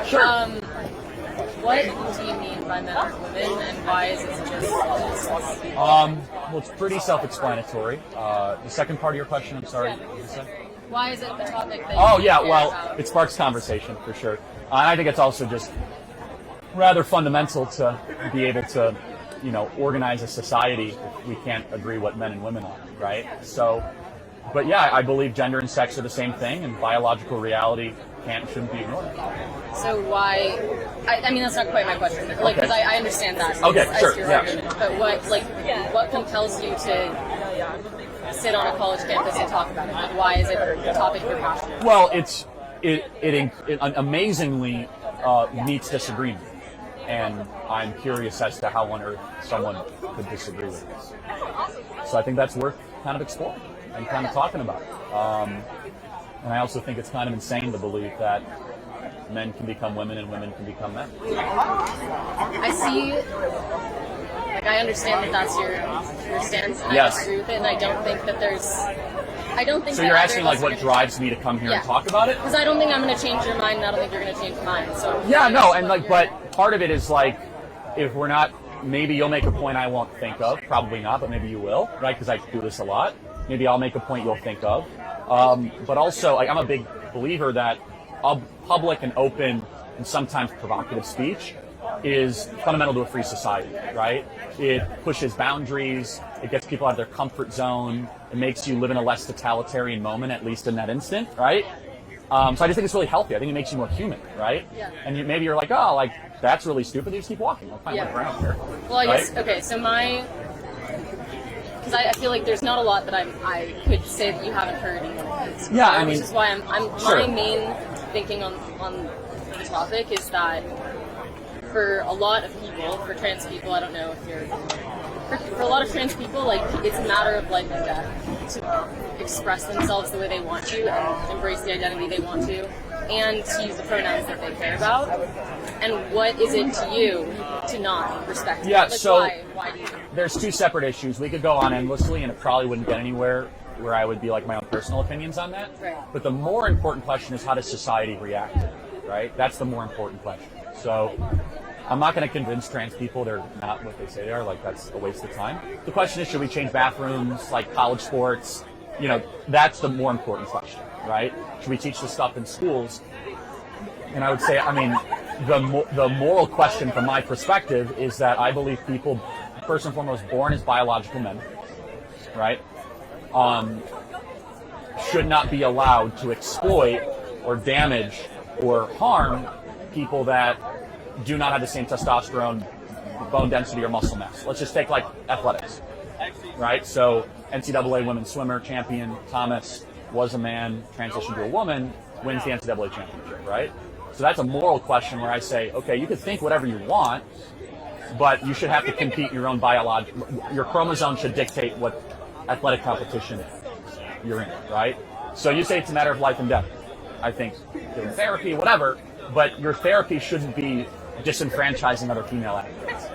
Sure. What do you mean by men and women, and why is it just? Well, it's pretty self-explanatory. The second part of your question, I'm sorry. What did you say? Why is it the topic that Oh, you yeah, care well, about? it sparks conversation, for sure. And I think it's also just rather fundamental to be able to, organize a society if we can't agree what men and women are, right? So, but yeah, I believe gender and sex are the same thing, and biological reality shouldn't be ignored. So why? I mean, that's not quite my question. Like, because I understand that. Okay, as sure, your yeah. argument. But what compels you to sit on a college campus and talk about it? Like, why is it a topic you're passionate about? Well, it amazingly meets disagreement, and I'm curious as to how on earth someone could disagree with this. So I think that's worth kind of exploring and kind of talking about. And I also think it's kind of insane to believe that men can become women and women can become men. I see. Like, I understand that that's your stance, and Yes. I disagree with it, and I don't think that there's. I don't think. So that you're either asking of like us what are drives me to come here and talk about it? Because I don't think I'm going to change your mind, and I don't think you're going to change mine. So Yeah, no, and but part of it is like, if we're not, maybe you'll make a point I won't think of, probably not, but maybe you will, right? Because I do this a lot. Maybe I'll make a point you'll think of. But also, I'm a big believer that public and open and sometimes provocative speech is fundamental to a free society, right? It pushes boundaries, it gets people out of their comfort zone, it makes you live in a less totalitarian moment, at least in that instant, right? So I just think it's really healthy. I think it makes you more human, right? Yeah. And maybe you're like, oh, like, that's really stupid, you just keep walking. Well, fine, whatever, I don't care. Well, I guess, right? okay, so because I feel like there's not a lot that I could say that you haven't heard. Yeah, I mean, which is why I'm sure. my main thinking on the topic is that for a lot of people, for trans people, I don't know if you're, for a lot of trans people, like, it's a matter of life and death to express themselves the way they want to and embrace the identity they want to, and to use the pronouns that they care about. And what is it to you to not respect it? Yeah, Like, so why do you? there's two separate issues. We could go on endlessly, and it probably wouldn't get anywhere where I would be like my own personal opinions on that. Right. But the more important question is, how does society react to it, right? That's the more important question. So I'm not going to convince trans people they're not what they say they are. Like, that's a waste of time. The question is, should we change bathrooms, like college sports? That's the more important question, right? Should we teach this stuff in schools? And I would say, the moral question from my perspective is that I believe people, first and foremost, born as biological men, right, should not be allowed to exploit or damage or harm people that do not have the same testosterone, bone density, or muscle mass. Let's just take like athletics, right? So NCAA women's swimmer champion Thomas was a man, transitioned to a woman, wins the NCAA championship, right? So that's a moral question where I say, okay, you can think whatever you want, but you should have to compete in your own your chromosome should dictate what athletic competition you're in, right? So you say it's a matter of life and death. I think doing therapy, whatever, but your therapy shouldn't be disenfranchising other female athletes.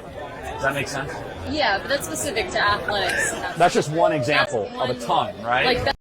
Does that make sense? Yeah, but that's specific to athletics. That's just one example of a ton, right? Like,